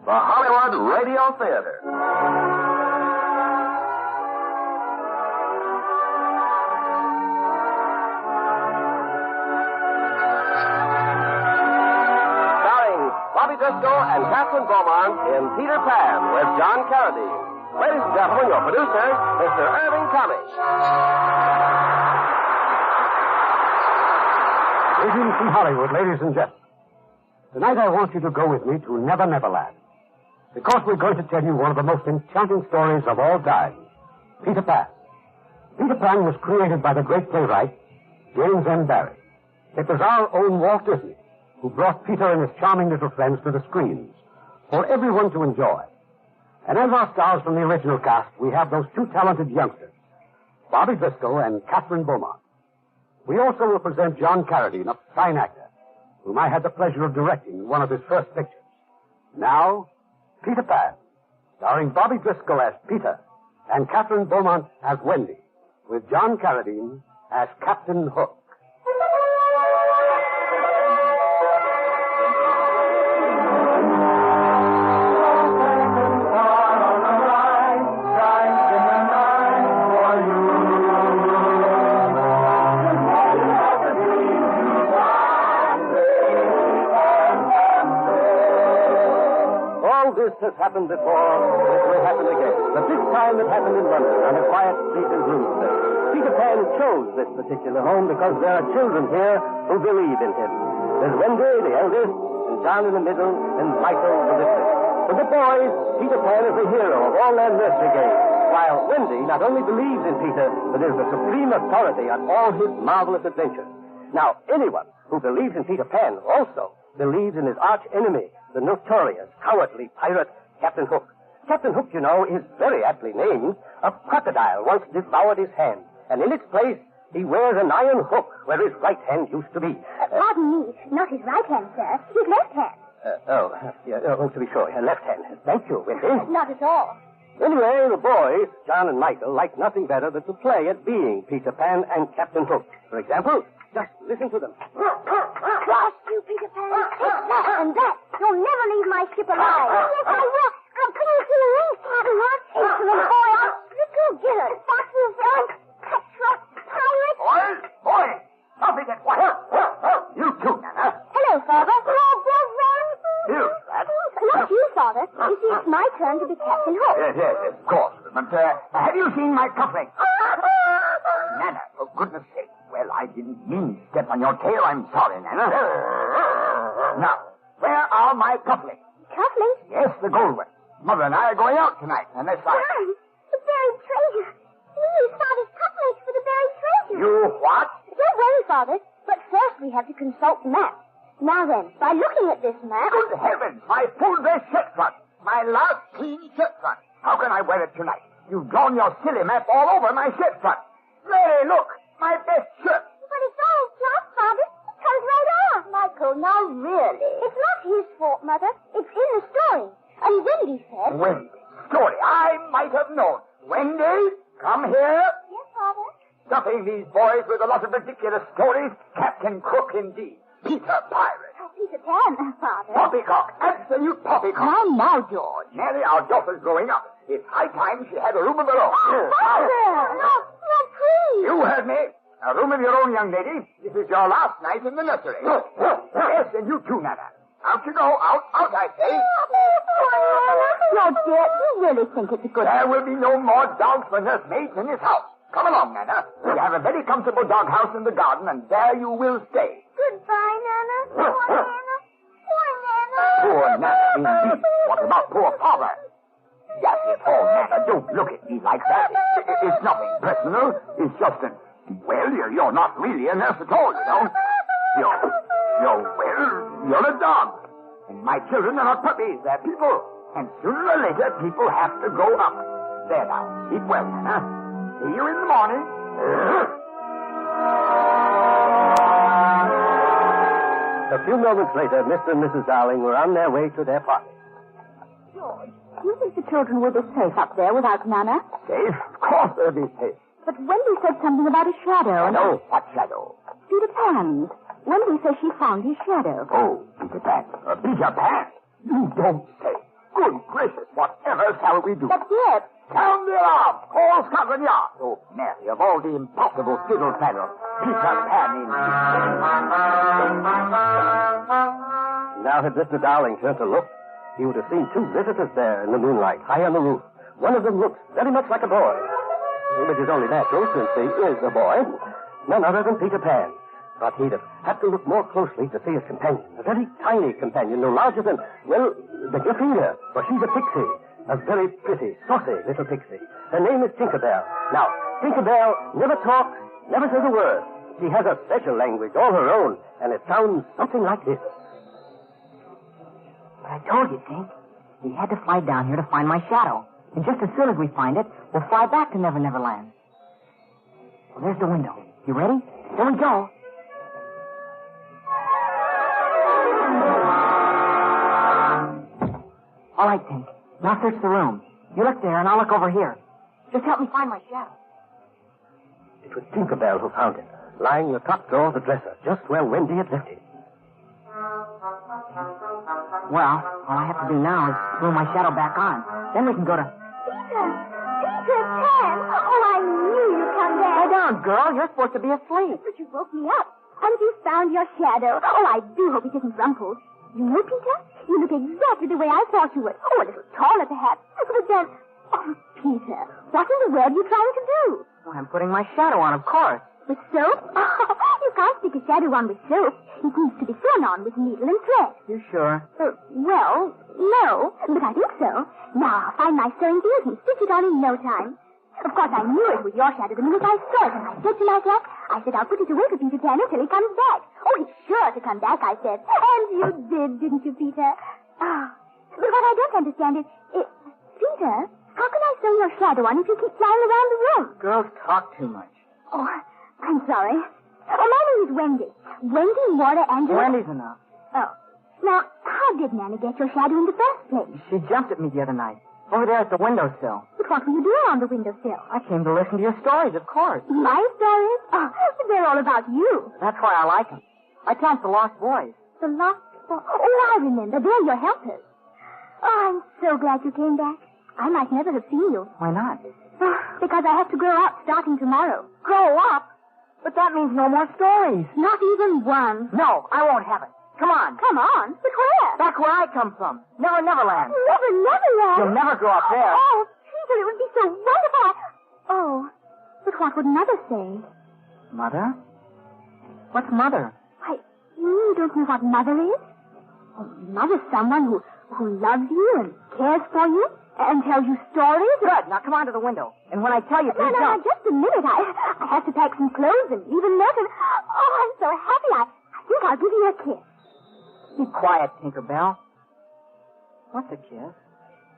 the Hollywood Radio Theater. Starring Bobby Driscoll and Kathryn Beaumont in Peter Pan with John Carradine. Ladies and gentlemen, your producer, Mr. Irving Cummings. Greetings from Hollywood, ladies and gentlemen. Tonight I want you to go with me to Never Never Land, because we're going to tell you one of the most enchanting stories of all time, Peter Pan. Peter Pan was created by the great playwright, James M. Barre. It was our own Walt Disney who brought Peter and his charming little friends to the screens for everyone to enjoy. And as our stars from the original cast, we have those two talented youngsters, Bobby Driscoll and Kathryn Beaumont. We also will present John Carradine, a fine actor, whom I had the pleasure of directing in one of his first pictures. Now, Peter Pan, starring Bobby Driscoll as Peter and Kathryn Beaumont as Wendy, with John Carradine as Captain Hook. This has happened before, it will happen again. But this time it happened in London, on a quiet street in Bloomsbury. Peter Pan chose this particular home because there are children here who believe in him. There's Wendy, the eldest, and John in the middle, and Michael, the littlest. For the boys, Peter Pan is the hero of all their nursery games, while Wendy not only believes in Peter, but is the supreme authority on all his marvelous adventures. Now, anyone who believes in Peter Pan also believes in his arch enemy, the notorious, cowardly pirate, Captain Hook. Captain Hook, you know, is very aptly named. A crocodile once devoured his hand, and in its place, he wears an iron hook where his right hand used to be. Pardon me, not his right hand, sir. His left hand. To be sure, left hand. Thank you, Wendy. Not at all. Anyway, the boys, John and Michael, like nothing better than to play at being Peter Pan and Captain Hook. For example, just listen to them. Trust you, Peter Pan. It's that and that. You'll never leave my ship alive. Yes, I will. I'll bring you to the reef, Captain Hook. Insolent boy. Go get her. Foxy villain. Cutthroat pirate. Boys, stop it at once. You too, Nana. Hello, Father. You, that. Not you, Father. You see, it's my turn to be Captain Hook. Yes, of course. But have you seen my cufflinks? Nana, for goodness sake. Well, I didn't mean to step on your tail. I'm sorry, Nana. Now, where are my cufflinks? Cufflinks? Yes, the gold ones. Mother and I are going out tonight, and that's right. John, the buried treasure. We use Father's cufflinks for the buried treasure. You what? Don't worry, Father. But first we have to consult the map. Now then, by looking at this map... Good heavens, my full dress shirt front. My last clean shirt front. How can I wear it tonight? You've drawn your silly map all over my shirt front. Hey, look, my best shirt. But it's all flat, Father. It comes right off. Michael, now really. It's not his fault, Mother. It's in the story. And Wendy said... Wendy? Story? I might have known. Wendy, come here. Yes, Father? Stuffing these boys with a lot of ridiculous stories. Captain Crook, indeed. Peter Pirate. Oh, Peter Pan, Father. Poppycock. Absolute poppycock. Now, George. Mary, our daughter's growing up. It's high time she had a room of her own. Father! No, please. You heard me. A room of your own, young lady. This is your last night in the nursery. Yes, and you too, Nana. Out you go. Out, I say. No, dear, you really think it's a good... There will be no more dogs for nursemaids in this house. Come along, Nana. We have a very comfortable doghouse in the garden, and there you will stay. Goodbye, Nana. Poor Nana. Poor Nana. Poor Nana, indeed. What about poor Father? Yes, oh, Nana, don't look at me like that. It's nothing personal. It's just that, well, you're not really a nurse at all, you know. You're a dog. And my children are not puppies. They're people. And sooner or later, people have to grow up. There now. Keep well, Nana. See you in the morning. A few moments later, Mr. and Mrs. Darling were on their way to their party. George, do you think the children will be safe up there without Nana? Safe? Of course they'll be safe. But Wendy said something about a shadow. Shadow? What shadow? Peter Pan's. Wendy says she found his shadow. Oh, Peter Pan. Peter Pan? You don't say. Good gracious, whatever shall we do? But, Dad, Sound the alarm! Call Scotland Yard! Oh, Mary, of all the impossible fiddle faddle, Peter Pan in. Now had Mr. Dowling turned to look, he would have seen two visitors there in the moonlight, high on the roof. One of them looks very much like a boy, which is only natural since he is a boy. None other than Peter Pan. But he'd have had to look more closely to see his companion, a very tiny companion, no larger than, well, the finger, for she's a pixie. A very pretty, saucy little pixie. Her name is Tinkerbell. Now, Tinkerbell never talks, never says a word. She has a special language, all her own, and it sounds something like this. But I told you, Tink. We had to fly down here to find my shadow. And just as soon as we find it, we'll fly back to Never Never Land. Well, there's the window. You ready? Here we go. All right, Tink. Now search the room. You look there, and I'll look over here. Just help me find my shadow. It was Tinkerbell who found it, lying in the top drawer of the dresser, just where Wendy had left it. Well, all I have to do now is glue my shadow back on. Then we can go to... Peter Pan! Oh, I knew you'd come back. Lay down, girl. You're supposed to be asleep. But you woke me up. Haven't you found your shadow? Oh, I do hope it isn't rumpled. You know, Peter, you look exactly the way I thought you would. Oh, a little taller, perhaps. But then... Oh, Peter, what in the world are you trying to do? Well, I'm putting my shadow on, of course. With soap? Oh, you can't stick a shadow on with soap. It needs to be sewn on with needle and thread. You sure? Well, no, but I think so. Now I'll find my sewing needles and stitch it on in no time. Of course, I knew it was your shadow the minute I saw it, and I said to myself, I said I'll put it away for Peter Pan until he comes back. Oh, he's sure to come back, I said. And you did, didn't you, Peter? Oh, but what I don't understand is, Peter, how can I sew your shadow on if you keep flying around the room? Girls talk too much. Oh, I'm sorry. Oh, my name is Wendy. Wendy Warder Angela. Wendy's enough. Oh. Now, how did Nana get your shadow in the first place? She jumped at me the other night. Over there at the windowsill. But what were you doing on the windowsill? I came to listen to your stories, of course. My stories? Oh, they're all about you. That's why I like them. I count the Lost Boys. The Lost Boys? Oh, I remember. They're your helpers. Oh, I'm so glad you came back. I might never have seen you. Why not? Oh, because I have to grow up starting tomorrow. Grow up? But that means no more stories. Not even one. No, I won't have it. Come on. Come on? But where? Back where I come from. Never Neverland. Never Neverland? You'll never grow up there. Oh, Peter, it would be so wonderful. Oh, but what would Mother say? Mother? What's Mother? Why, you don't know what Mother is? Oh, Mother's someone who loves you and cares for you and tells you stories. Good. Now come on to the window. And when I tell you, please No, jump. just a minute. I have to pack some clothes and leave a note. And, oh, I'm so happy. I think I'll give you a kiss. Be quiet, Tinkerbell. What's a kiss?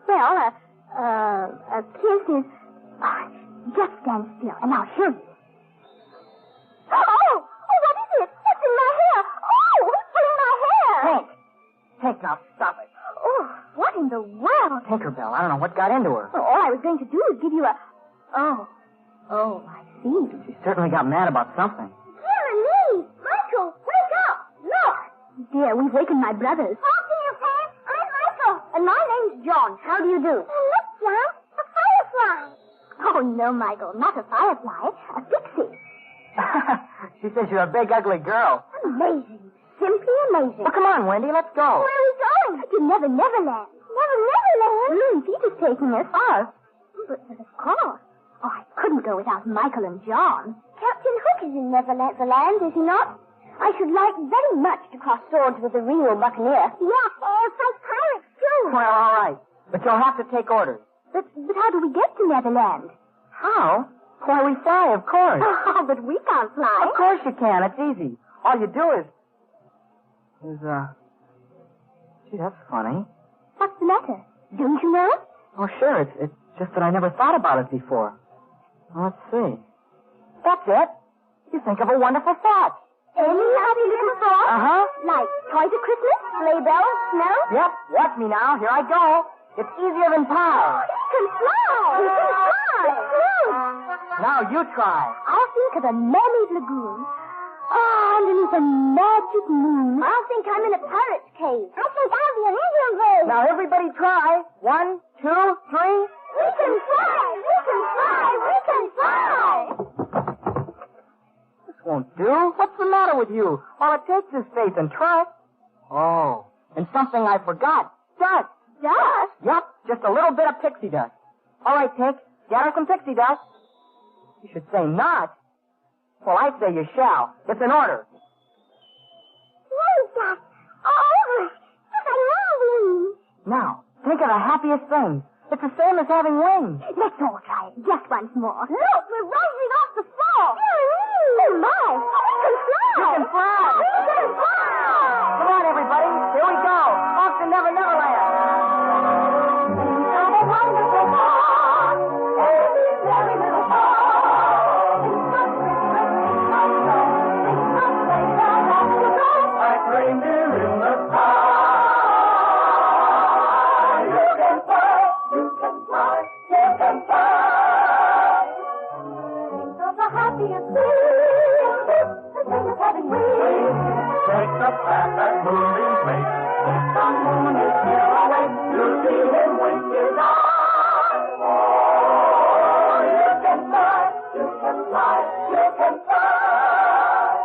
Well, a kiss is... just stand still, and I'll show you. Oh, what is it? It's in my hair. Oh, it's in my hair. Hank, now stop it. Oh, what in the world? Tinkerbell, I don't know what got into her. Oh, all I was going to do is give you a... Oh, I see. She certainly got mad about something. Dear me! Michael, wake up! Look! Dear, we've wakened my brothers. Oh, Peter Pan, I'm Michael. And my name's John. How do you do? Look, John, a firefly. Oh, no, Michael, not a firefly. A pixie. She says you're a big, ugly girl. Amazing. Simply amazing. Well, come on, Wendy, let's go. Where are we going? To Never Neverland. Never Neverland? Peter's taking us. Us? But of course. Oh, I couldn't go without Michael and John. Captain Hook is in Neverland, is he not? I should like very much to cross swords with a real buccaneer. Yes, fight pirates, too. Well, all right. But you'll have to take orders. But how do we get to Neverland? How? Why, we fly, of course. Oh, but we can't fly. Of course you can. It's easy. All you do is... Gee, that's funny. What's the matter? Don't you know it? Oh, sure. It's just that I never thought about it before. Well, let's see. That's it. You think of a wonderful thought. Any happy little thought? Uh-huh. Like toys at Christmas, sleigh bells, snow? Yep. Watch me now. Here I go. It's easier than pie. You can fly! You can fly! It's true! Now you try. I'll think of a mermaid lagoon. Oh, underneath a magic moon. I think I'm in a pirate's cave. I think I'll be an Indian bird. Now, everybody try. 1, 2, 3. We can fly! We can fly! We can fly! This won't do. What's the matter with you? All it takes is faith and trust. Oh, and something I forgot. Dust. Dust? Yup, just a little bit of pixie dust. All right, Tick, gather some pixie dust. You should say not. Well, I say you shall. It's an order. What is that? Oh, I love wings. Now, think of the happiest thing. It's the same as having wings. Let's all try it just once more. Look, we're rising off the floor. Oh, my. We can fly. You can fly. We can fly. Come on, everybody. Here we go. Off to Never Never Land. Have a wonderful fall. Every very little fall. Like reindeer in the sky. You can fly, you can fly, you can fly. Think of the happiest thing. The thing of having wings. Take the path that movies make. If the moon is here away, You'll see him with his eyes. Oh, you can fly, you can fly, you can fly.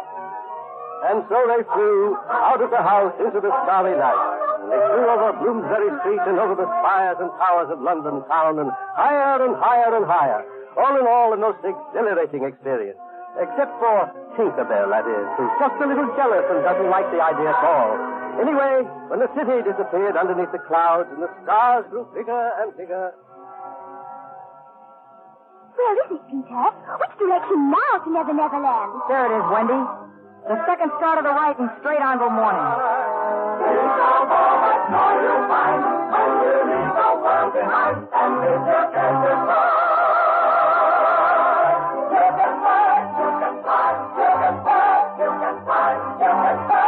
And so they flew out of the house into the starry night. And they flew over Bloomsbury Street and over the spires and towers of London town and higher and higher and higher. All in all, a most exhilarating experience. Except for Tinkerbell, that is, who's just a little jealous and doesn't like the idea at all. Anyway, when the city disappeared underneath the clouds and the stars grew bigger and bigger. Where is it, Peter? Which direction now to Never Never Land? There it is, Wendy. The second star to the right and straight on till morning. You'll find when you leave the world behind and live your cares fly. You can fly, you can fly, you can fly, you can fly, you can fly.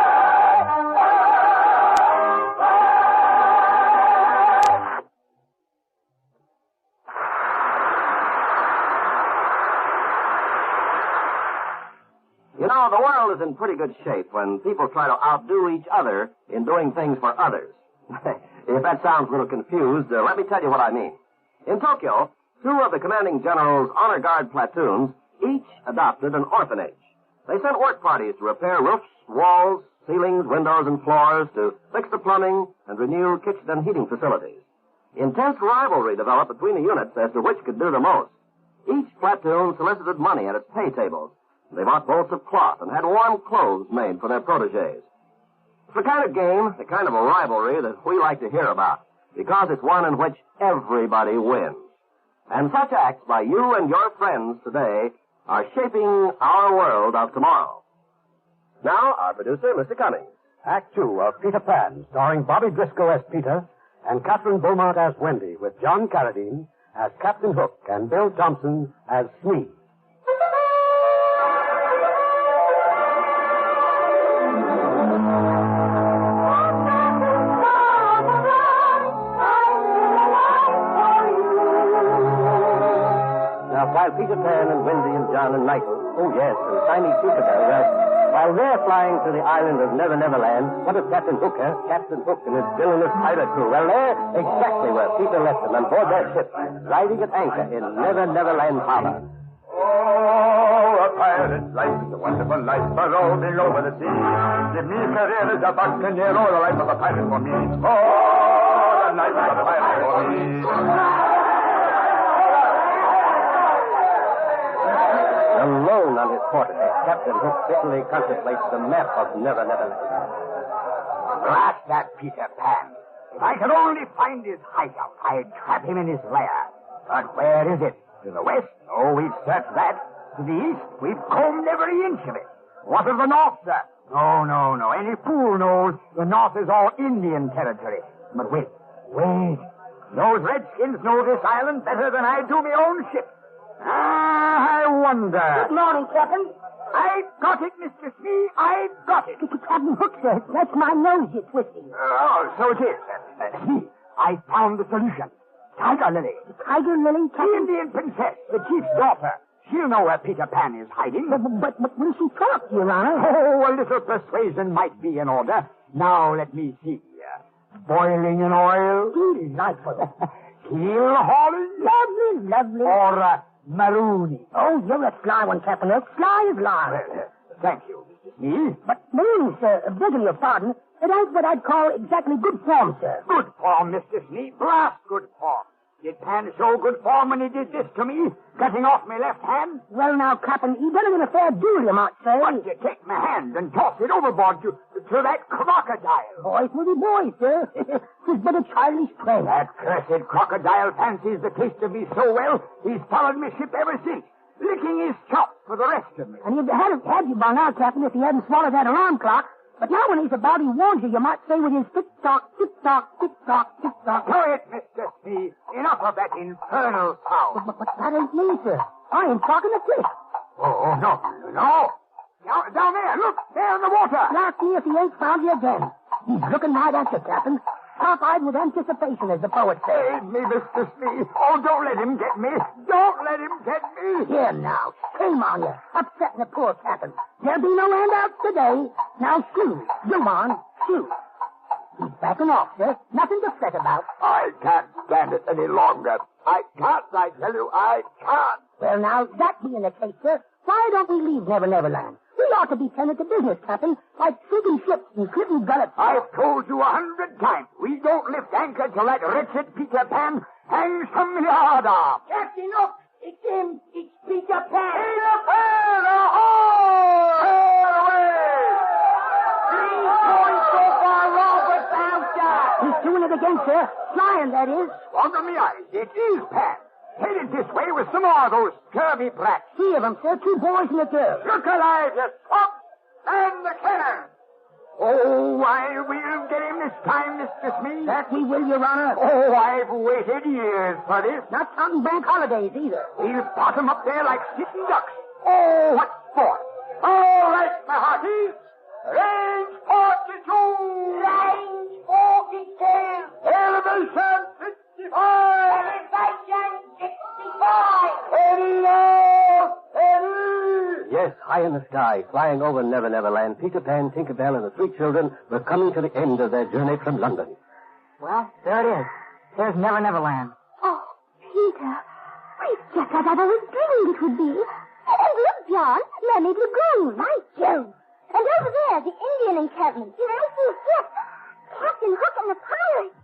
You know, the world is in pretty good shape when people try to outdo each other in doing things for others. If that sounds a little confused, let me tell you what I mean. In Tokyo, 2 of the commanding general's honor guard platoons each adopted an orphanage. They sent work parties to repair roofs, walls, ceilings, windows, and floors, to fix the plumbing and renew kitchen and heating facilities. Intense rivalry developed between the units as to which could do the most. Each platoon solicited money at its pay tables. They bought bolts of cloth and had warm clothes made for their protégés. It's the kind of game, the kind of a rivalry that we like to hear about, because it's one in which everybody wins. And such acts by you and your friends today are shaping our world of tomorrow. Now, our producer, Mr. Cummings. Act 2 of Peter Pan, starring Bobby Driscoll as Peter and Kathryn Beaumont as Wendy, with John Carradine as Captain Hook and Bill Thompson as Smee. While Peter Pan and Wendy and John and Michael, oh yes, and tiny Tinkerbell, while they're flying to the island of Never Never Land, what is Captain Hook and his villainous pirate crew? Well, they're exactly where Peter left them, on board their ship, riding at anchor in Never Never Land harbor. Oh, a pirate's life is a wonderful life, for roaming over the sea. Give me a career as a buccaneer, oh, the life of a pirate for me. Oh, the life of a pirate for me. Alone on his quarterdeck, Captain Hook bitterly contemplates the map of Never Never Land. Blast that Peter Pan. If I could only find his hideout, I'd trap him in his lair. But where is it? To the west? Oh, we've searched that. To the east? We've combed every inch of it. What of the north, sir? No. Any fool knows the north is all Indian territory. But wait. Those redskins know this island better than I do my own ship. I wonder. Good morning, Captain. I've got it, Mr. Smee. I've got it. Captain Hook, sir. That's my nose you're twisting. Oh, so it is. See, I found the solution. Tiger Lily. The Tiger Lily, The Captain? Indian princess, the chief's daughter. She'll know where Peter Pan is hiding. But will she talk, Your Honor? Oh, a little persuasion might be in order. Now, let me see. Boiling in oil. Delightful. Keel hauling. Lovely. Or marooning. Oh, you're a sly one, Captain. Sly as lard. Thank you, Mr. Smee. But marooning, sir, begging your pardon, it ain't what I'd call exactly good form, sir. Good form, Mr. Smee. Blast good form. Did Pan show good form when he did this to me, cutting off my left hand? Well, now, Captain, he done it in a fair duel, you might say. What, you take my hand and toss it overboard to that crocodile? Boys will be boys, sir. It's but a childish play. That cursed crocodile fancies the taste of me so well, he's followed me ship ever since, licking his chops for the rest of me. And he'd have had you by now, Captain, if he hadn't swallowed that alarm clock. But now when he's about, he warns you might say with his tick-tock, tick-tock, tick-tock, tick-tock. Quiet, Mr. Smee. Enough of that infernal sound. But that ain't me, sir. I ain't talking to Cliff. Oh, no. Down there, look, there in the water. Blast me if he ain't found you again. He's looking right at you, Captain. Top-eyed with anticipation, as the poet says. Save me, Mr. Smee. Oh, don't let him get me. Don't let him get me. Here now. Shame on you. Upsetting the poor Captain. There'll be no handouts today. Now shoot. Zoom on. Shoot. He's backing off, sir. Nothing to fret about. I can't stand it any longer. I can't, I tell you, I can't. Well, now, that being the case, sir, why don't we leave Never Never Land? We ought to be tended to business, Captain, like sinking ships and clipping gullets. I've told you 100 times, we don't lift anchor till that wretched Peter Pan hangs from the yard arm. Captain, look! It's him! It's Peter Pan! Peter Pan! Ahoy! Sail away! He's going so far, Robert Bouncer! He's doing it again, sir. Flying, that is. Under me eyes, it is Pan. Headed this way with some more of those scurvy brats. 3 of them, sir. 2 boys and a girl. Look alive, you swamp! And the cannon! Oh, I will get him this time, Mr. Smee. That we will, Your Honor. Oh, I've waited years for this. Not counting bank holidays, either. We'll bottom up there like sitting ducks. Oh, what sport! All right, my hearties. Range 42! Range 42! Elevation 55! Elevation 65! Steady now! Steady! Yes, high in the sky, flying over Never Never Land, Peter Pan, Tinker Bell, and the 3 children were coming to the end of their journey from London. Well, there it is. There's Never Never Land. Oh, Peter, it's just as I've always dreamed it would be. And look, John, Mermaid Lagoon. My Jove. And over there, the Indian encampment. The racing ship. Captain Hook and the pirates.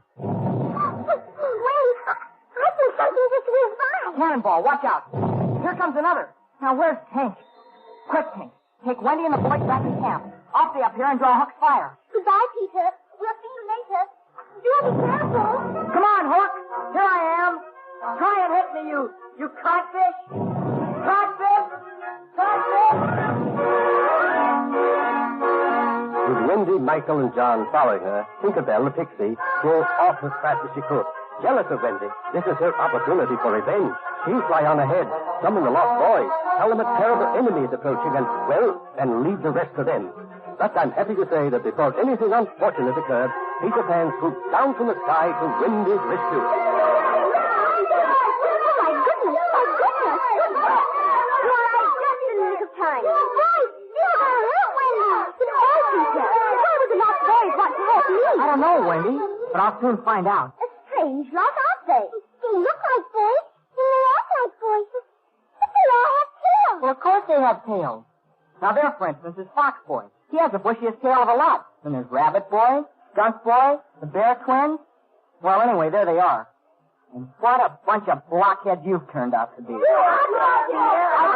Wait, I think something just whizzed by. Cannonball, watch out. Here comes another. Now, where's Tank? Quick, Tank. Take Wendy and the boys back to camp. I'll stay up here and draw Hook's fire. Goodbye, Peter. We'll see you later. Do be careful. Come on, Hook. Here I am. Try and hit me, you codfish. Codfish! Codfish! With Wendy, Michael, and John following her, Tinker Bell, the pixie, drove off as fast as she could. Jealous of Wendy, this is her opportunity for revenge. She'll fly on ahead, summon the lost boys, tell them a terrible enemy is approaching, and leave the rest to them. But I'm happy to say that before anything unfortunate occurred, Peter Pan swooped down from the sky to Wendy's rescue. Oh, my goodness. Well, I just in the nick of time. Right. You're going to help Wendy. But why, Peter? Why would the lost boys want to help me? I don't know, Wendy, but I'll soon find out. A strange lot, aren't they? They look like boys, and they act like boys. But they all have tails. Well, of course they have tails. Now, there, for instance, is Fox Boy. He has the bushiest tail of a lot. Then there's Rabbit Boy, Skunk Boy, the Bear Twins. Well, anyway, there they are. And what a bunch of blockheads you've turned out to be. I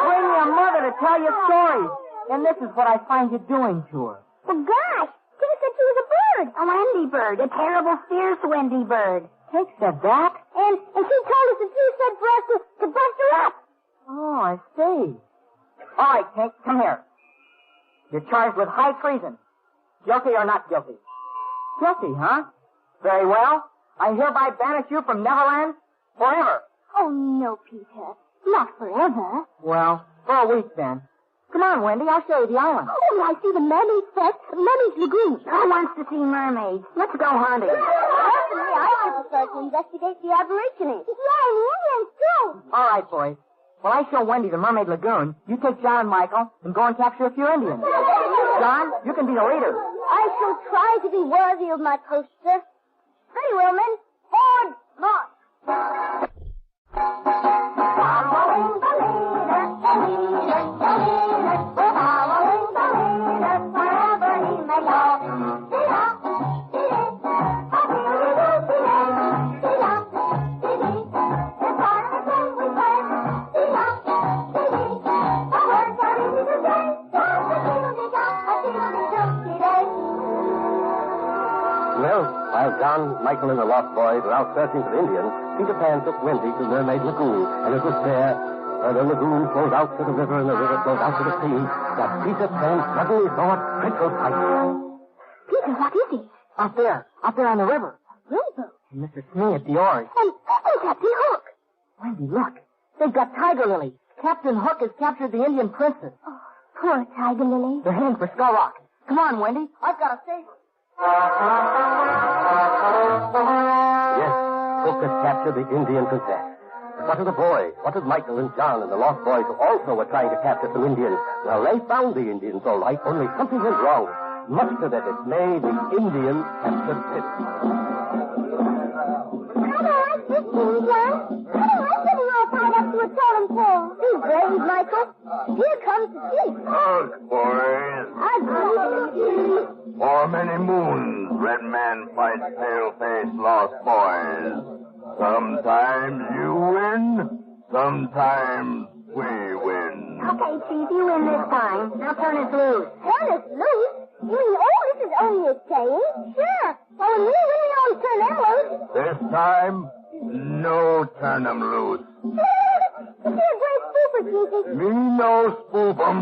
bring your mother to tell you stories. And this is what I find you doing to her. Well, gosh. Tina said she was a bird. A Wendy bird. A terrible, fierce Wendy bird. Hank said that? And she told us that you said for us to bust her up. Oh, I see. All right, Hank, come here. You're charged with high treason. Guilty or not guilty? Guilty, huh? Very well. I hereby banish you from Neverland forever. Oh, no, Peter. Not forever. Well, for a week, then. Come on, Wendy. I'll show you the island. Oh, I see the Mermaid Fest, Mermaid's Lagoon. Who wants to see mermaids? Let's go hunting. Personally, I should prefer to investigate the Aborigines. Yeah, and the Indians, too. All right, boys. While I show Wendy the Mermaid Lagoon, you take John and Michael and go and capture a few Indians. John, you can be the leader. I shall try to be worthy of my post, sir. Very well, men. Forward, march. Following the leader, the leader, the leader. We're following the leader wherever he may go. See-da, see-dee, a-dee-dee-doo, see-da, see-dee. It's part of the thing we play. See-da, see-dee. The words are easy to say. Da-da-dee-dee-da, a-dee-dee-doo, see-day. Well, while John, Michael, and the Lost Boys were out searching for Indians, Peter Pan took Wendy to Mermaid Lagoon, and it was there, where the lagoon flows out to the river and the river flows out to the sea, that Peter Pan suddenly saw a dreadful sight. Peter, what is it? Out there on the river. Rowboat. And Mr. Smee at the oars. And Captain Hook. Wendy, look. They've got Tiger Lily. Captain Hook has captured the Indian princess. Oh, poor Tiger Lily. They're heading for Skull Rock. Come on, Wendy. I've got to save her. Yes, Hook has captured the Indian princess. But what of the boys? What of Michael and John and the Lost Boys who also were trying to capture some Indians? Well, they found the Indians all right, only something went wrong. Much to their dismay, the Indians captured Pip. I don't like this thing, John. I don't like getting all tied up to a totem pole. Be brave, Michael. Here comes the chief. Look, boys. For many moons, Red Man fights pale-faced Lost Boys. Sometimes you win, sometimes we win. Okay, Chief, you win this time. Now turn us loose. Turn us loose? You mean, this is only a saying? Sure. Well, when we win, we always turn them loose. This time, no turn 'em loose. You're a great spoofer, Chiefy. Me no spoof 'em.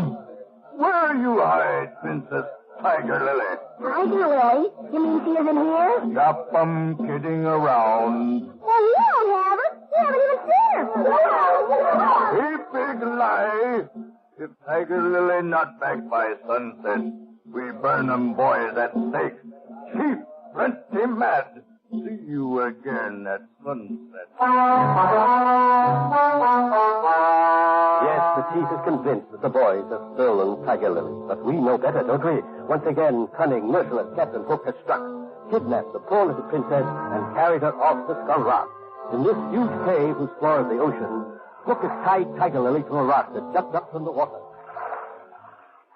Where you hide, Princess Tiger Lily? Tiger Lily? You mean she isn't here? Stop 'em kidding around. Well, you don't have her. You haven't even seen her. A big lie. If Tiger Lily not back by sunset, we burn 'em boys at stake. Chief, plenty mad. See you again at sunset. Yes, the chief is convinced that the boys have stolen Tiger Lily. But we know better, don't we? Once again, cunning, merciless Captain Hook has struck, kidnapped the poor little princess, and carried her off to Skull Rock. In this huge cave whose floor is the ocean, Hook has tied Tiger Lily to a rock that juts up from the water.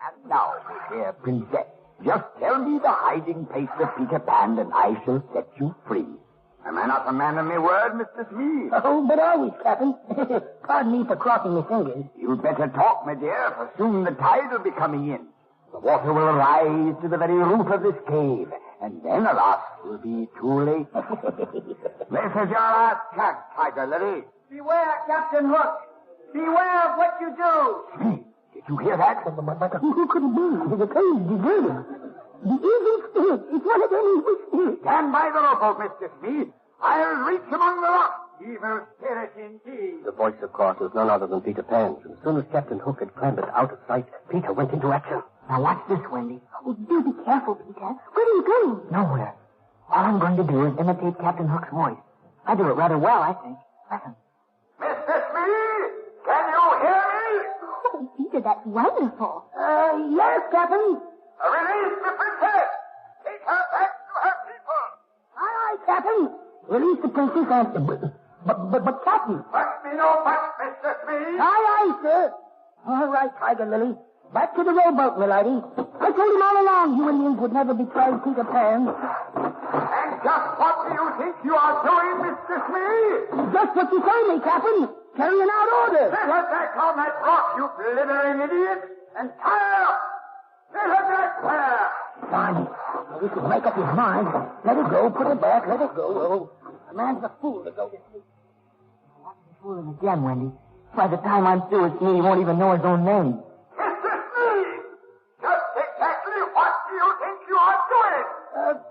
And now, my dear princess, just tell me the hiding place of Peter Pan, and I shall set you free. Am I not a man of my word, Mr. Smee? Oh, but always, Captain. Pardon me for crossing my fingers. You'd better talk, my dear, for soon the tide will be coming in. The water will rise to the very roof of this cave, and then, alas, it will be too late. This is your last chance, Tiger Lily. Beware, Captain Hook. Beware of what you do. Smee, did you hear that? But who could it be? The cave is deserted. The evil spirit. It's one of them evil spirits. Stand by the rowboat, Mr. Smee. I'll reach among the rocks. Evil spirit indeed. The voice, of course, was none other than Peter Pan's. And as soon as Captain Hook had clambered out of sight, Peter went into action. Now watch this, Wendy. Oh, do be careful, Peter. Where are you going? Nowhere. All I'm going to do is imitate Captain Hook's voice. I do it rather well, I think. Listen. Mr. Smee, can you hear me? Oh, Peter, that's wonderful. Yes, Captain. Release the princess. Take her back to her people. Aye, aye, Captain. Release the princess and... But Captain. But me no but, Mr. Smee. Aye, aye, sir. All right, Tiger Lily. Back to the rowboat, my lady. I told him all along you Indians would never betray Peter Pan. And just what do you think you are doing, Mr. Smee? Just what you say me, Captain. Carrying out orders. Set her back on that rock, you blithering idiot, and tie her up. Set her back there. Fine. Now, we can make up his mind. Let it go. Put it back. Let it go. Oh, a man's a fool to go to sleep. Watch me fooling again, Wendy. By the time I'm through with me, he won't even know his own name. Mr. Smee, just exactly what do you think you are doing?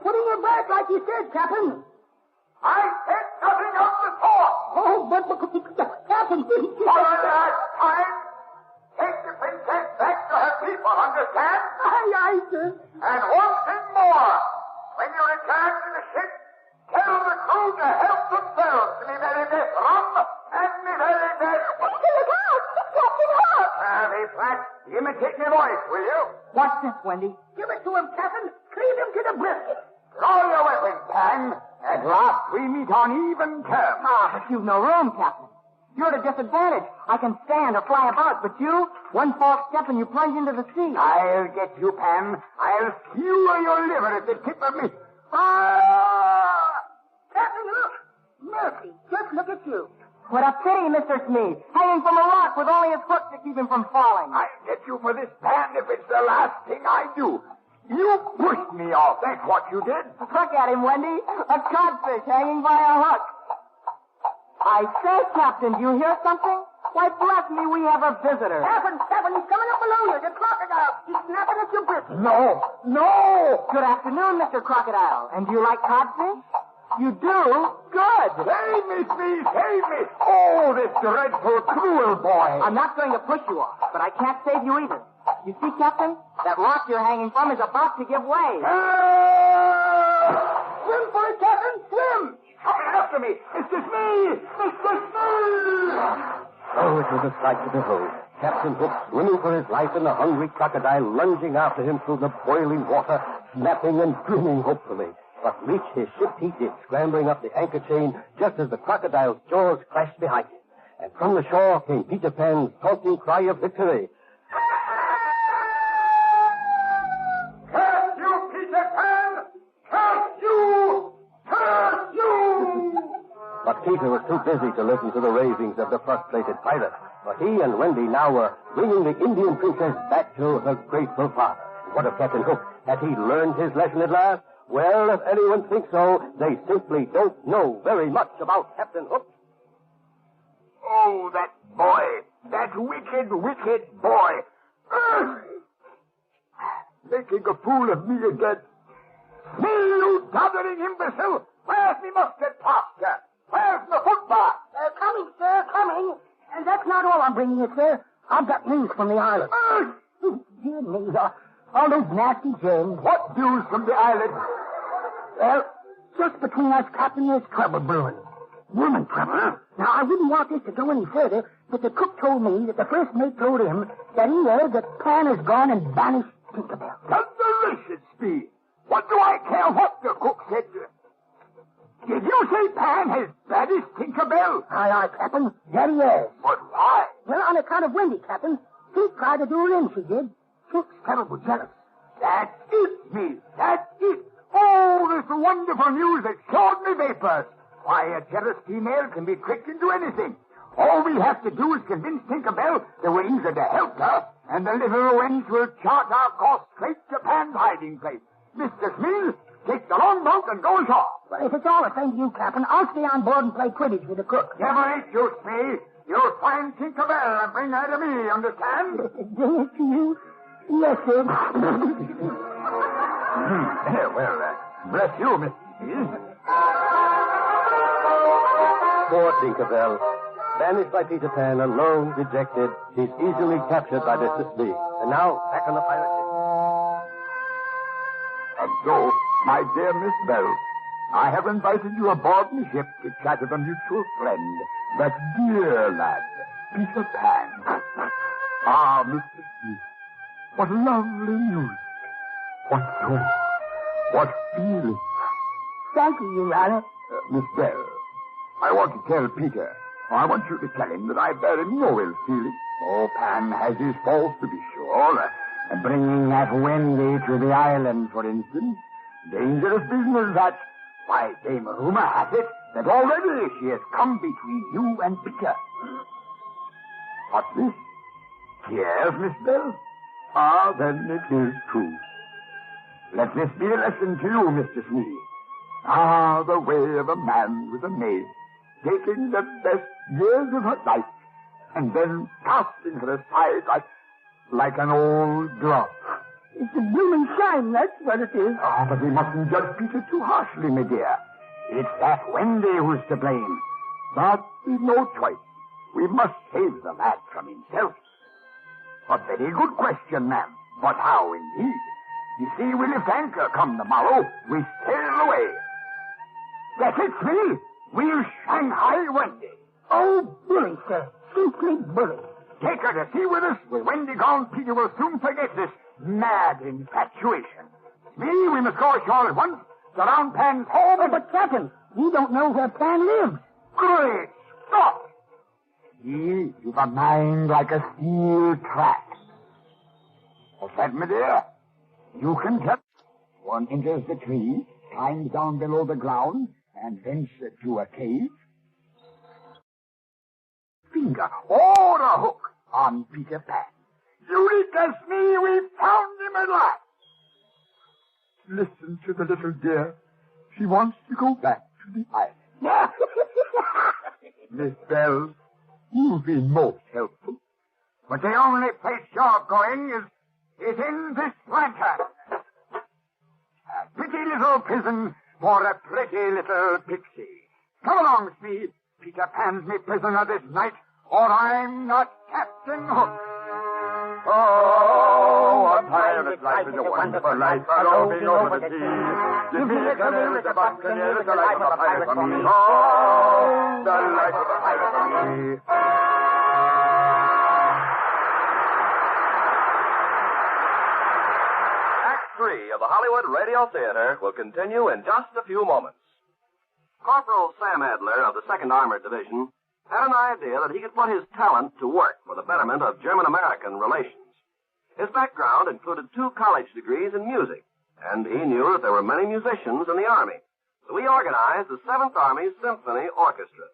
Putting her back like you said, Captain. I said nothing of the sort. Oh, but Captain, didn't you... For the last time, take the princess back to her people, understand? Aye, aye, sir. And one thing more. When you return to the ship, tell the crew to help themselves to me very best rum and me very best... Look out! Wax, imitate my voice, will you? What's this, Wendy? Give it to him, Captain. Cleave him to the brisket. Draw your weapon, Pan. At last we meet on even terms. Ah, but you've no room, Captain. You're at a disadvantage. I can stand or fly about, but you, one false step and you plunge into the sea. I'll get you, Pan. I'll skewer your liver at the tip of me. Ah! Captain, look. Mercy, just look at you. What a pity, Mr. Smee. Hanging from a rock with only his hook to keep him from falling. I'll get you for this, Pan, if it's the last thing I do. You pushed me off. That's what you did. Look at him, Wendy. A codfish hanging by a hook. I say, Captain, do you hear something? Why, bless me, we have a visitor. Captain, he's coming up below you. The crocodile. He's snapping at your brisket. No. Good afternoon, Mr. Crocodile. And do you like codfish? You do? Good. Save me, Smee, save me. Oh, this dreadful, cruel boy. I'm not going to push you off, but I can't save you either. You see, Captain? That rock you're hanging from is about to give way. Swim for it, Captain. Swim. Coming after me. Mr. Smee. Mr. Smee. Oh, it was a sight to behold. Captain Hook swimming for his life and the hungry crocodile lunging after him through the boiling water, snapping and grinning hopefully. But reach his ship he did, scrambling up the anchor chain just as the crocodile's jaws crashed behind him. And from the shore came Peter Pan's taunting cry of victory. Curse you, Peter Pan! Curse you! Curse you! But Peter was too busy to listen to the ravings of the frustrated pirate, for he and Wendy now were bringing the Indian princess back to her grateful father. What of Captain Hook? Had he learned his lesson at last? Well, if anyone thinks so, they simply don't know very much about Captain Hook. Oh, that boy. That wicked, wicked boy. Making a fool of me again. Me, you doddering imbecile. Where's me mustard plaster? Where's my football? Coming, sir, coming. And that's not all I'm bringing you, sir. I've got news from the island. Dear me, all those nasty germs. What news from the island? Well, just between us, Captain, there's trouble brewing. Woman trouble. Huh? Now, I wouldn't want this to go any further, but the cook told me that the first mate told him that he heard that Pan has gone and banished Tinkerbell. Thunderation, Speed. What do I care what the cook said? Did you say Pan has banished Tinkerbell? Aye, Captain. That he has. But why? Well, on account of Wendy, Captain. She tried to do her in, she did. She's terrible jealous. That's it, me. That's it. Oh, this wonderful news that cured me vapors. Why, a jealous female can be tricked into anything. All we have to do is convince Tinkerbell that we're eager to help her, and the little wench will chart our course straight to Pan's hiding place. Mr. Smee, take the longboat and go ashore. Well, if it's all the same to you, Captain, I'll stay on board and play Quidditch with the cook. Never eat you, Smee. You'll find Tinkerbell and bring her to me, understand? Bring it to you? Yes, sir. Well, bless you, Mr. Smee. Poor Tinkerbell. Banished by Peter Pan, alone, dejected, she's easily captured by Mr. Smee. And now, back on the pirate ship. And so, my dear Miss Bell, I have invited you aboard the ship to chat with a mutual friend, that dear lad, Peter Pan. Ah, Mr. Smee, what lovely music. What joy. What feeling. Thank you, Your Honor. Miss Bell, I want to tell Peter, I want you to tell him that I bear him no ill feeling. Oh, Pan has his faults, to be sure. Bringing that Wendy to the island, for instance. Dangerous business, that. Why, dame rumor has it that already she has come between you and Peter. What's this? Yes, Miss Bell? Ah, then it is true. Let this be a lesson to you, Mr. Smee. Ah, the way of a man with a maid, taking the best years of her life, and then casting her aside like an old glove. It's a blooming shame, that's what it is. Ah, but we mustn't judge Peter too harshly, my dear. It's that Wendy who's to blame. But we've no choice. We must save the lad from himself. A very good question, ma'am. But how, indeed? You see, we lift anchor come tomorrow. We sail away. That's it, Smee. We'll Shanghai Wendy. Oh, bully, sir. Simply bully. take her to sea with us. With Wendy gone, Peter will soon forget this mad infatuation. We must go ashore at once. Surround Pan's home. Oh, but, Captain, we don't know where Pan lives. Great Scott! You've a mind like a steel trap. What's that, my dear? You can tell. One enters the tree, climbs down below the ground, and thence to a cave. Finger or a hook on Peter Pan. Eureka's me, we've found him at last. Listen to the little dear. She wants to go back to the island. Miss Bell, you've been most helpful. But the only place you're going is in this lantern. A pretty little prison for a pretty little pixie. Come along, Speed. Peter Pan's me prisoner this night, or I'm not Captain Hook. Oh, a pirate's life is a wonderful life, roving over the sea. Give me a career as a buccaneer, it's the life of a pirate for me. Oh, the life of a pirate for me. Act 3 of the Hollywood Radio Theater will continue in just a few moments. Corporal Sam Adler of the 2nd Armored Division had an idea that he could put his talent to work for the betterment of German-American relations. His background included 2 college degrees in music, and he knew that there were many musicians in the Army. So he organized the 7th Army Symphony Orchestra.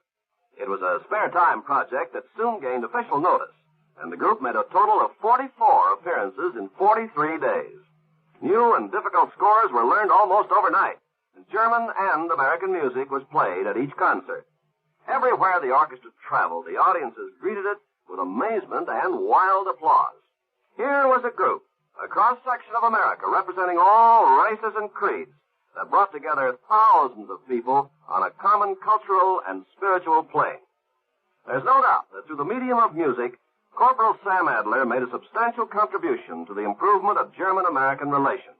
It was a spare-time project that soon gained official notice, and the group made a total of 44 appearances in 43 days. New and difficult scores were learned almost overnight, and German and American music was played at each concert. Everywhere the orchestra traveled, the audiences greeted it with amazement and wild applause. Here was a group, a cross-section of America representing all races and creeds, that brought together thousands of people on a common cultural and spiritual plane. There's no doubt that through the medium of music, Corporal Sam Adler made a substantial contribution to the improvement of German-American relations.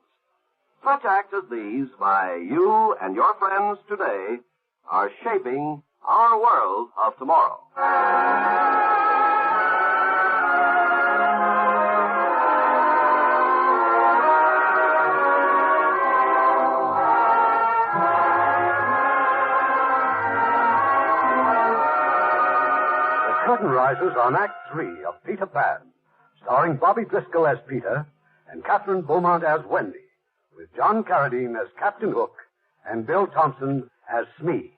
Such acts as these by you and your friends today are shaping our world of tomorrow. The curtain rises on Act 3 of Peter Pan, starring Bobby Driscoll as Peter and Kathryn Beaumont as Wendy, with John Carradine as Captain Hook and Bill Thompson as Smee.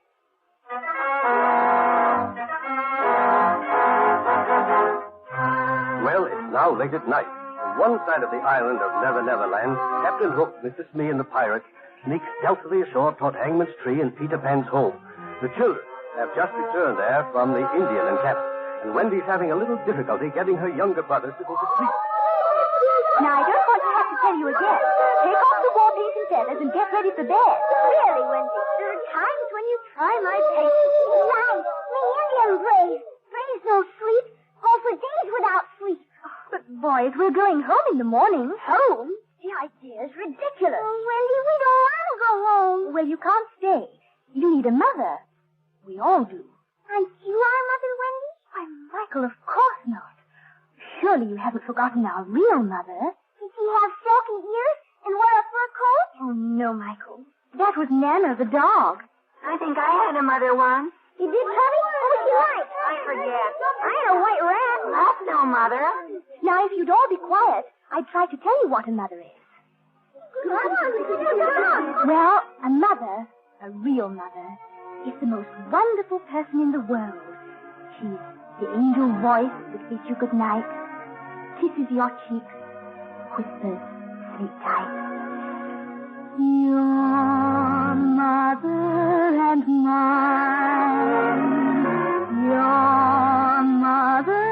Well, it's now late at night. On one side of the island of Never Never Land, Captain Hook, Mr. Smee, and the pirates sneak stealthily ashore toward Hangman's Tree and Peter Pan's home. The children have just returned there from the Indian encampment, and Wendy's having a little difficulty getting her younger brothers to go to sleep. Now, I don't want to have to tell you again. Take off the war paint and feathers and get ready for bed. Really, Wendy, there are times when you try my patience. Right. Me Indian brave. Braves no sleep. Go for days without sleep. But, boys, we're going home in the morning. Home? The idea is ridiculous. Oh, Wendy, we don't want to go home. Well, you can't stay. You need a mother. We all do. Aren't you our mother, Wendy? Why, Michael, of course not. Surely you haven't forgotten our real mother. Did she have silky ears and wear a fur coat? Oh, no, Michael. That was Nana, the dog. I think I had a mother once. You did, Tubby? What was she like? I forget. I had a white rat. That's no mother. Now, if you'd all be quiet, I'd try to tell you what a mother is. Well, a mother, a real mother, is the most wonderful person in the world. She's the angel voice that bids you good night, kisses your cheeks, whispers, sleep tight. Your mother and mine, your mother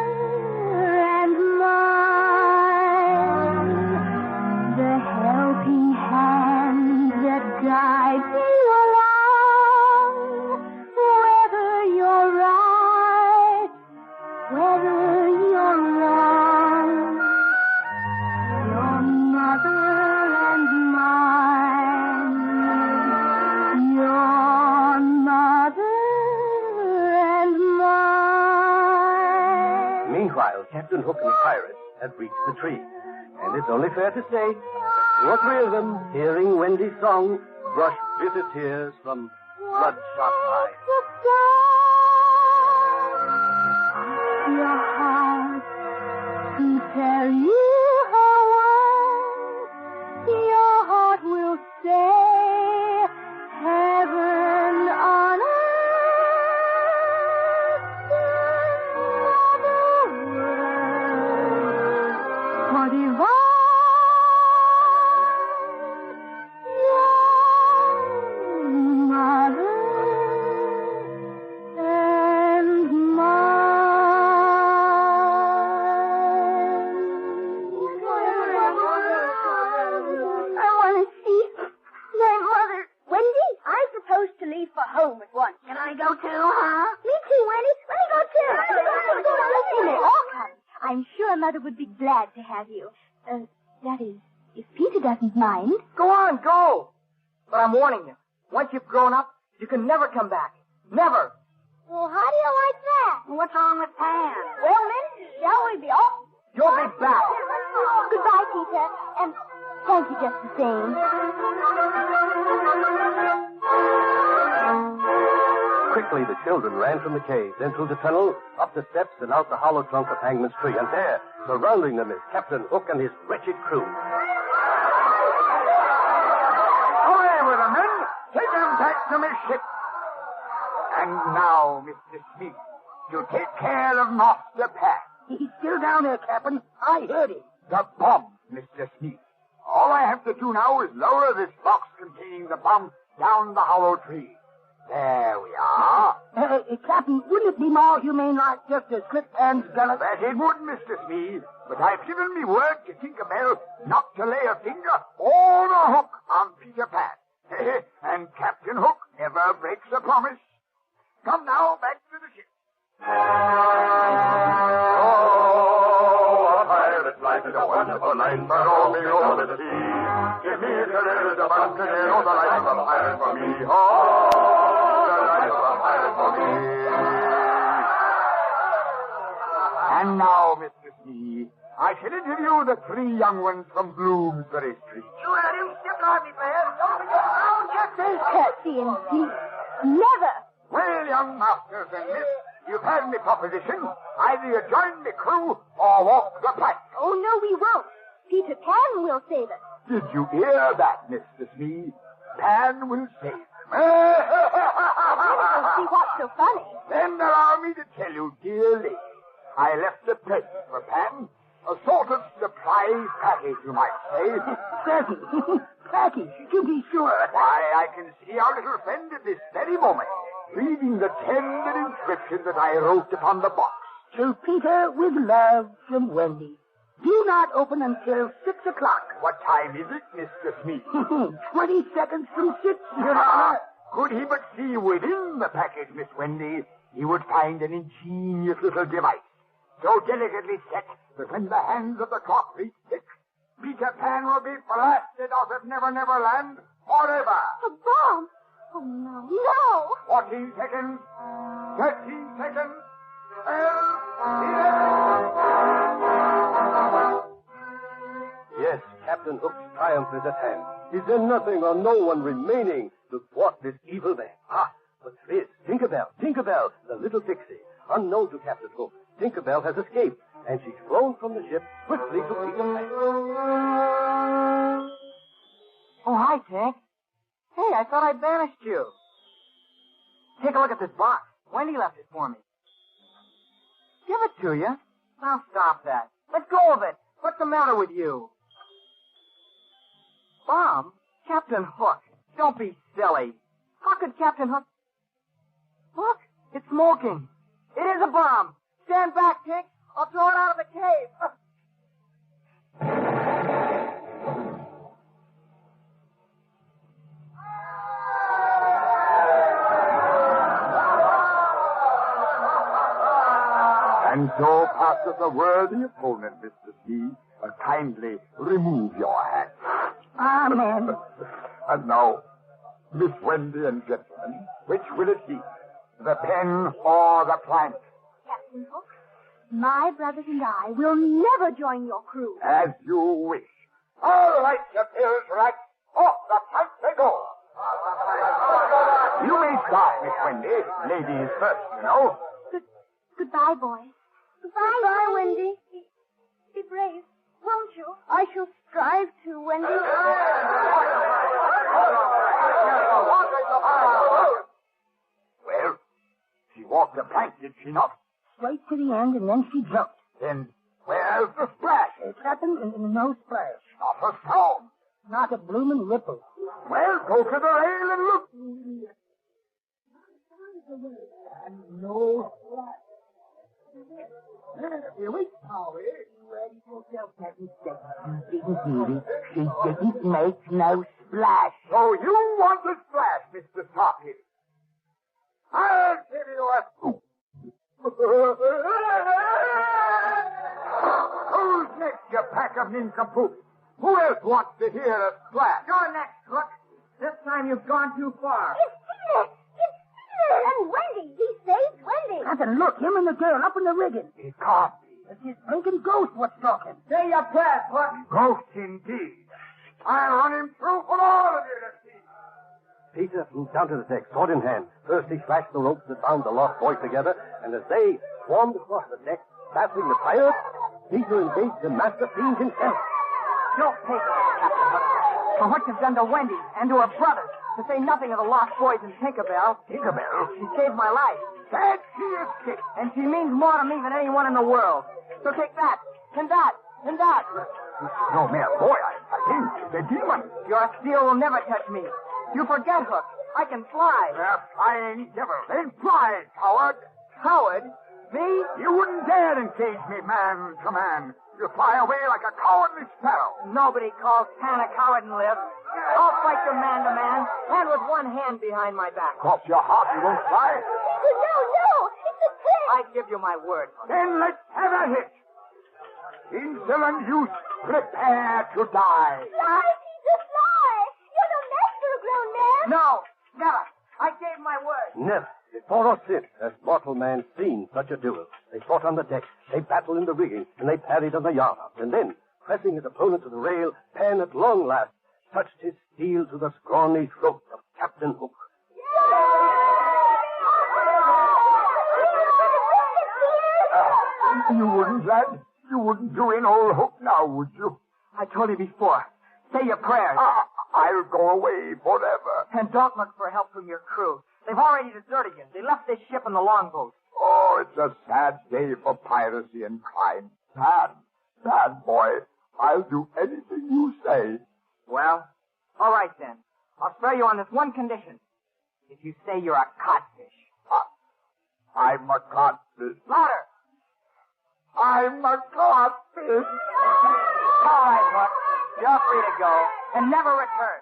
and mine, the helping hand that guides you along, whether you're right, whether you're wrong, your mother and mine, your mother Meanwhile, Captain Hook and the pirates had reached the tree. And it's only fair to say that 2 or 3 of them, hearing Wendy's song, brushed bitter tears from bloodshot eyes. Your heart to tell you how your heart will say heaven on earth, another word for divine. Mother would be glad to have you. That is, if Peter doesn't mind. Go on, go. But I'm warning you. Once you've grown up, you can never come back. Never. Well, how do you like that? What's wrong with Pan? Well, then, shall we be off? You'll be back. Goodbye, Peter. And thank you just the same. Quickly, the children ran from the cave, then through the tunnel, up the steps, and out the hollow trunk of Hangman's tree. And there, surrounding them, is Captain Hook and his wretched crew. Away with them, men! Take them back to my ship. And now, Mr. Smith, you take care of Master Pat. He's still down there, Captain. I heard him. The bomb, Mr. Smith. All I have to do now is lower this box containing the bomb down the hollow tree. There we are. Captain, wouldn't it be more humane like just to slip Pan's gullet? That it would, Mr. Smith. But I've given me word to Tinkerbell not to lay a finger or a hook on Peter Pan. And Captain Hook never breaks a promise. Come now, back to the ship. Oh, a pirate's life is a wonderful life, but roaming over the sea. Give me a career as a buccaneer, the life of a pirate for me. Oh, the life of a pirate for me. And now, Mr. Smith, I shall interview the 3 young ones from Bloomsbury Street. You heard him. Step on me, man. Don't forget around, Captain. Curtsy indeed. Never. Well, young masters and miss, you've heard my proposition. Either you join the crew or walk the plank. Oh, no, we won't. Peter Pan will save us. Did you hear that, Mr. Smith? Pan will save them. We'll see what's so funny. Then allow me to tell you, dear lady, I left a present for Pan. A sort of surprise package, you might say. Present. Package, to be sure. Why, I can see our little friend at this very moment reading the tender inscription that I wrote upon the box. To Peter, with love, from Wendy. Do not open until 6 o'clock. What time is it, Mr. Smith? 20 seconds from 6, Your Honor. Could he but see within the package, Miss Wendy, he would find an ingenious little device, so delicately set that when the hands of the clock reach 6, Peter Pan will be blasted out of Never Never Land forever. A bomb? Oh, no. No! 14 seconds. 13 seconds. 12, 11. Yes, Captain Hook's triumph is at hand. Is there nothing or no one remaining to thwart this evil man? Ah, but there is. Tinkerbell, the little pixie. Unknown to Captain Hook, Tinkerbell has escaped, and she's flown from the ship swiftly to Peter Pan. Oh, hi, Tink. Hey, I thought I banished you. Take a look at this box. Wendy left it for me. Give it to you. Now stop that. Let go of it. What's the matter with you? Bomb? Captain Hook. Don't be silly. How could Captain Hook... Look, it's smoking. It is a bomb. Stand back, Tink. I'll throw it out of the cave. And so passeth a worthy opponent, Mr. Smith. Kindly remove your hand. Amen. And now, Miss Wendy and gentlemen, which will it be? The pen or the plank? Captain Hook? My brothers and I will never join your crew. As you wish. All right, you pills rat. Off the plank they go. You may start, Miss Wendy. Ladies first, you know. Goodbye, boys. Goodbye, Wendy. Be brave, won't you? I shall strive to, Wendy. Well, she walked the plank, did she not? Straight to the end, and then she jumped. Then where's the splash? It happened and no splash. Not a sound. Not a blooming ripple. Well, go to the rail and look. And no splash. Here we go. Ready for yourself, Captain. She didn't make no splash. So you want a splash, Mr. Socky. I'll give you a scoop. Who's next, you pack of nincompoops? Who else wants to hear a splash? You're next, Hook. This time you've gone too far. It's Peter! And Wendy! He saved Wendy! Captain, look, him and the girl up in the rigging. It can't be. It's his blinking ghost what's talking. Say your prayers, Hook. Ghost indeed. I'll run him through for all of you to see. Peter flew down to the deck, sword in hand. First he slashed the ropes that bound the lost boys together, and as they swarmed across the deck, battling the pirates, Peter engaged the master fiend himself. Don't take it, Captain Hook. For what you've done to Wendy and to her brothers, to say nothing of the lost boys in Tinkerbell. Tinkerbell? She saved my life. That she is kicked. And she means more to me than anyone in the world. So take that, and that, and that. No mere boy, I think. The demon. Your steel will never touch me. You forget, Hook. I can fly. Flying devil. Then fly, coward. Coward? Me? You wouldn't dare engage me man to man. You fly away like a cowardly sparrow. Nobody calls Pan a coward and lives. I'll fight you man to man, and with one hand behind my back. Cross your heart, you won't fly. No! It's a trick! I give you my word. Then let's have a hit. Insolent youth, prepare to die. Fly, Peter, fly! You're no match for a grown man. No, never. I gave my word. Never, before or since, has mortal man seen such a duel. They fought on the deck, they battled in the rigging, and they parried on the yardarms. And then, pressing his opponent to the rail, Pan at long last touched his steel to the scrawny throat of Captain Hook. You wouldn't, lad? You wouldn't do in old Hook now, would you? I told you before. Say your prayers. I'll go away forever. And don't look for help from your crew. They've already deserted you. They left this ship in the longboat. Oh, it's a sad day for piracy and crime. Sad, boy. I'll do anything you say. Well, all right then. I'll spare you on this one condition. If you say you're a codfish. I'm a codfish. Louder. I'm a codfish. All right, Hook. You're free to go and never return.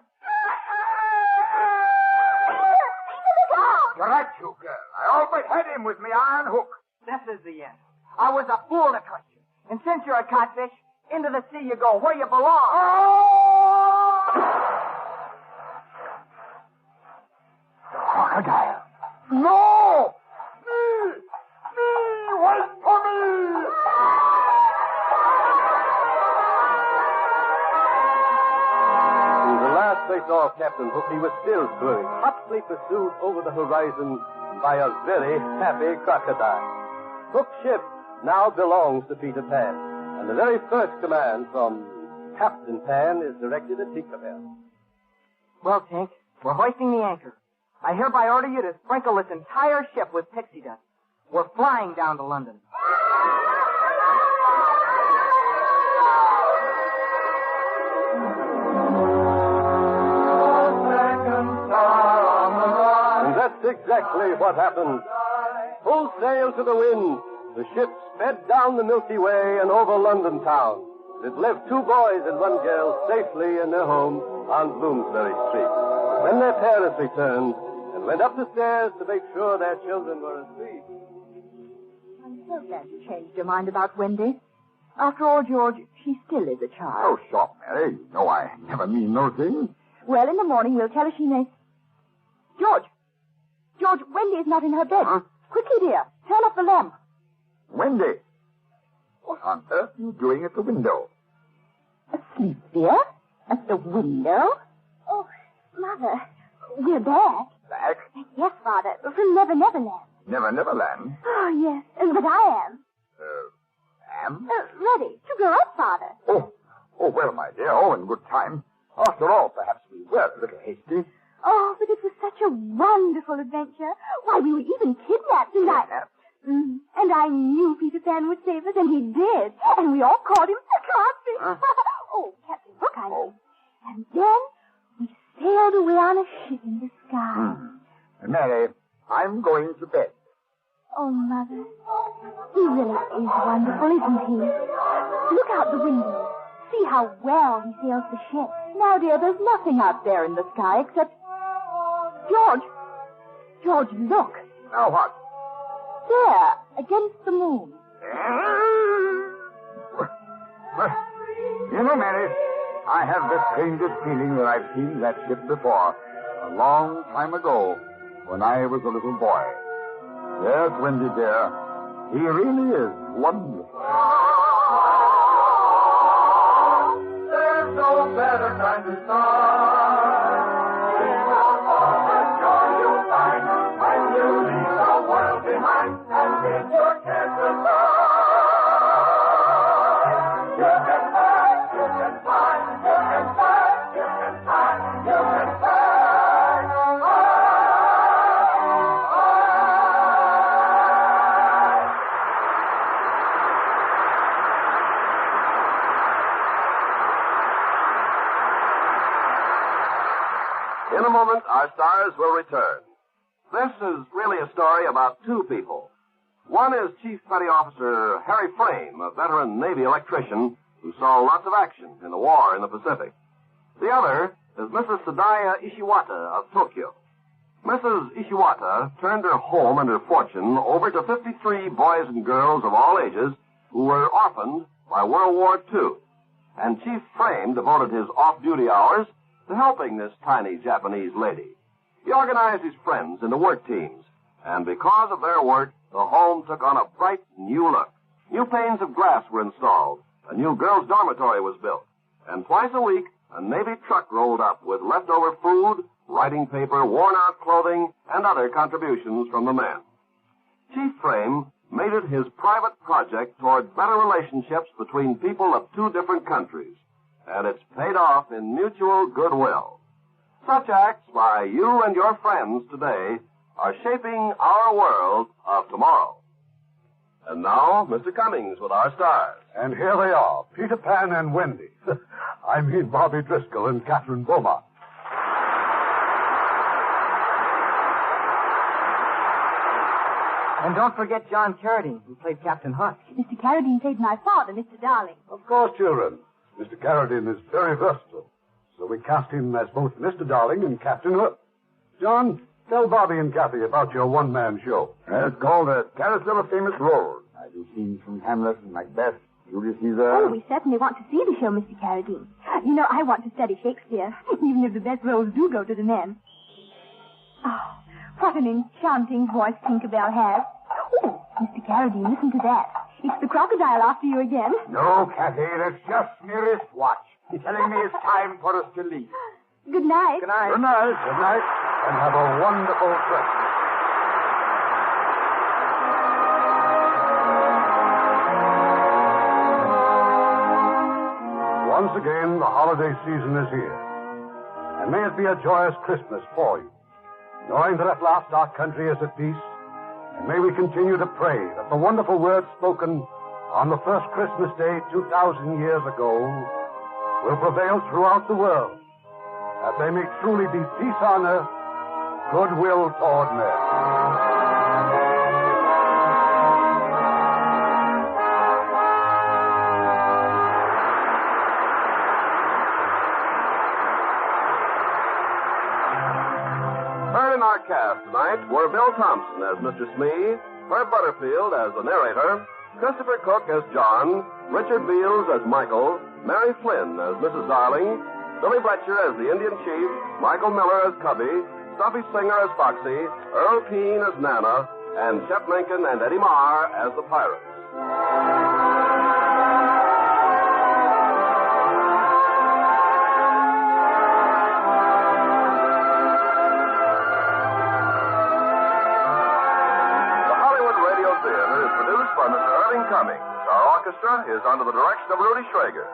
You're right, you girl. I always had him with me iron hook. This is the end. I was a fool to trust you. And since you're a codfish, into the sea you go, where you belong. The crocodile. No! Me! Wait for me! The last they saw of Captain Hook, he was still swimming, hotly pursued over the horizon by a very happy crocodile. Hook's ship now belongs to Peter Pan, and the very first command from Captain Pan is directed at Tinkerbell. Well, Tink, we're hoisting the anchor. I hereby order you to sprinkle this entire ship with pixie dust. We're flying down to London. And that's exactly what happened. Full sail to the wind, the ship sped down the Milky Way and over London town. It left 2 boys and 1 girl safely in their home on Bloomsbury Street. When their parents returned and went up the stairs to make sure their children were asleep. I'm so glad you changed your mind about Wendy. After all, George, she still is a child. Oh, sure, Mary. You know I never mean no thing. Well, in the morning we'll tell her she may... George, Wendy is not in her bed. Huh? Quickly, dear, turn off the lamp. Wendy. on earth are you doing at the window? Asleep, dear? At the window? Oh, Mother, we're back. Back? Yes, Father, from Never Neverland. Neverland? Oh, yes, but I am. Am? Ready to grow up, Father. Oh, well, my dear, in good time. After all, perhaps we were a little hasty. Oh, but it was such a wonderful adventure. Why, we were even kidnapped, and and I knew Peter Pan would save us, and he did. And we all called him Kathryn. Huh? Oh, Captain Hook, I mean. And then we sailed away on a ship in the sky. Mary, I'm going to bed. Oh, Mother, he really is wonderful, isn't he? Look out the window. See how well he sails the ship. Now, dear, there's nothing out there in the sky except... George, look. Now what? There, against the moon. Well, you know, Mary, I have the strangest feeling that I've seen that ship before. A long time ago, when I was a little boy. Yes, Wendy, dear, he really is wonderful. There's no better time to start. Sing along and joy you'll find when you leave the world behind and bid your cares goodbye. You can fly, you can fly, you can fly, you can fly, you can fly. In a moment, our stars will return. This is really a story about two people. One is Chief Petty Officer Harry Frame, a veteran Navy electrician who saw lots of action in the war in the Pacific. The other is Mrs. Sadaya Ishiwata of Tokyo. Mrs. Ishiwata turned her home and her fortune over to 53 boys and girls of all ages who were orphaned by World War II. And Chief Frame devoted his off-duty hours to helping this tiny Japanese lady. He organized his friends into work teams, and because of their work, the home took on a bright new look. New panes of glass were installed, a new girls' dormitory was built, and twice a week, a Navy truck rolled up with leftover food, writing paper, worn-out clothing, and other contributions from the men. Chief Frame made it his private project toward better relationships between people of two different countries, and it's paid off in mutual goodwill. Such acts by you and your friends today are shaping our world of tomorrow. And now, Mr. Cummings with our stars. And here they are, Peter Pan and Wendy. I mean Bobby Driscoll and Kathryn Beaumont. And don't forget John Carradine, who played Captain Hook. Mr. Carradine played my father, Mr. Darling. Of course, children. Mr. Carradine is very versatile, so we cast him as both Mr. Darling and Captain Hook. John, tell Bobby and Kathy about your one-man show. It's called a Carousel of Famous Roles. I do scenes from Hamlet and Macbeth, Julius Caesar. Oh, we certainly want to see the show, Mr. Carradine. You know, I want to study Shakespeare, even if the best roles do go to the men. Oh, what an enchanting voice Tinkerbell has. Oh, Mr. Carradine, listen to that. It's the crocodile after you again. No, Kathy, that's just my wristwatch. He's telling me it's time for us to leave. Good night. Good night. Good night. Good night. And have a wonderful trip. Once again, the holiday season is here. And may it be a joyous Christmas for you, knowing that at last our country is at peace. And may we continue to pray that the wonderful words spoken on the first Christmas Day 2,000 years ago will prevail throughout the world, that they may truly be peace on earth, goodwill toward men. Heard in our cast tonight were Bill Thompson as Mr. Smee, Herb Butterfield as the narrator, Christopher Cook as John, Richard Beals as Michael, Mary Flynn as Mrs. Darling, Billy Fletcher as the Indian Chief, Michael Miller as Cubby, Stuffy Singer as Foxy, Earl Keane as Nana, and Shep Menken and Eddie Marr as the Pirates. by Mr. Irving Cummings. Our orchestra is under the direction of Rudy Schrager.